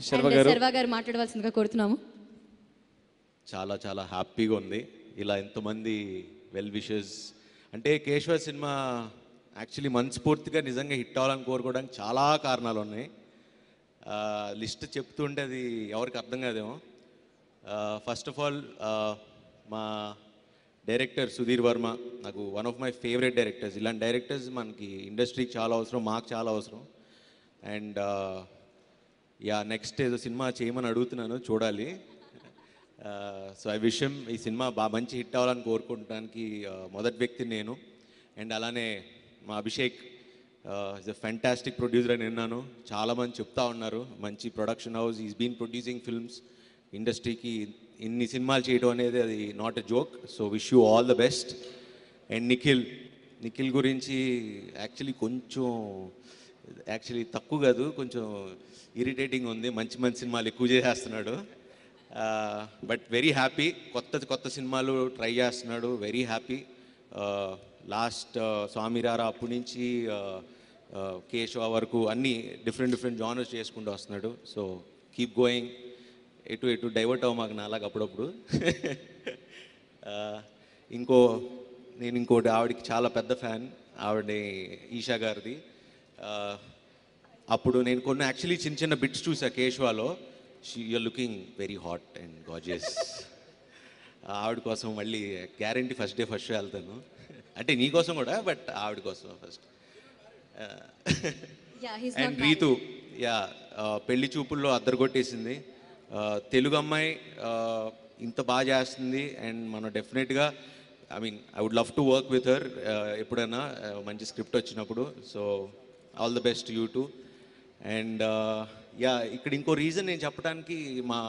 శర్వా గారు మాట్లాడవలసిందిగా కోరుతున్నాము. చాలా చాలా హ్యాపీగా ఉంది ఇలా ఎంతమంది వెల్ విషెస్. అంటే కేశవ సినిమా యాక్చువల్లీ మనస్ఫూర్తిగా నిజంగా హిట్ అవ్వాలని కోరుకోవడానికి చాలా కారణాలు ఉన్నాయి. లిస్ట్ చెప్తుంటే అది ఎవరికి అర్థం కాదేమో. ఫస్ట్ ఆఫ్ ఆల్ మా డైరెక్టర్ సుధీర్ వర్మ నాకు one of my favourite directors. ఇలాంటి డైరెక్టర్స్ మనకి ఇండస్ట్రీకి చాలా అవసరం, మాకు చాలా అవసరం. అండ్ నెక్స్ట్ ఏదో సినిమా చేయమని అడుగుతున్నాను, చూడాలి. సో ఐ విషయం ఈ సినిమా బాగా మంచి హిట్ అవ్వాలని కోరుకుంటానికి మొదటి వ్యక్తి నేను. అండ్ అలానే మా Abhishek is a fantastic producer అని విన్నాను, చాలామంది చెప్తా ఉన్నారు. మంచి production house, is been producing films. ఇండస్ట్రీకి ఇన్ని సినిమాలు చేయడం అనేది అది not a joke. So wish you all the best. And Nikhil గురించి యాక్చువల్లీ తక్కువ కాదు, కొంచెం ఇరిటేటింగ్ ఉంది. మంచి మంచి సినిమాలు ఎక్కువ చేసేస్తున్నాడు. బట్ వెరీ హ్యాపీ, కొత్త సినిమాలు ట్రై చేస్తున్నాడు. Very happy. లాస్ట్ స్వామిరారా అప్పటి నుంచి కేశవ వరకు అన్నీ డిఫరెంట్ జానర్స్ చేసుకుంటూ వస్తున్నాడు. So keep going. ఎటు డైవర్ట్ అవ్వ మాకు నాలాగా అప్పుడప్పుడు. నేను ఇంకోటి ఆవిడకి చాలా పెద్ద ఫ్యాన్, ఆవిడ ఈషా గారిది. అప్పుడు నేను కొన్ని యాక్చువల్లీ చిన్న బిట్స్ చూసా కేశవాలో. You're looking very hot and gorgeous. ఆవిడ కోసం మళ్ళీ guarantee first day first show వెళ్తాను. అంటే నీ కోసం కూడా, బట్ ఆవిడ కోసం ఫస్ట్. అండ్ రీతు పెళ్లి చూపుల్లో అద్దరు కొట్టేసింది. తెలుగు అమ్మాయి ఇంత బాగా చేస్తుంది. అండ్ మనం డెఫినెట్గా I would love to work with her ఎప్పుడైనా మంచి స్క్రిప్ట్ వచ్చినప్పుడు. So all the best you too. And ఇక్కడ ఇంకో రీజన్ నేను చెప్పడానికి, మా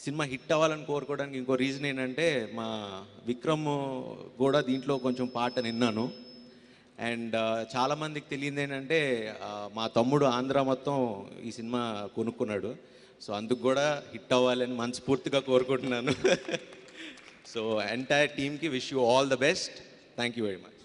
సినిమా హిట్ అవ్వాలని కోరుకోవడానికి ఇంకో రీజన్ ఏంటంటే, మా విక్రమ్ కూడా దీంట్లో కొంచెం పాట విన్నాను. అండ్ చాలామందికి తెలియదు ఏంటంటే, మా తమ్ముడు ఆంధ్ర మొత్తం ఈ సినిమా కొనుక్కున్నాడు. సో అందుకు కూడా హిట్ అవ్వాలని మనస్ఫూర్తిగా కోరుకుంటున్నాను. సో ఎంటైర్ టీమ్కి wish you all the best. Thank you very much.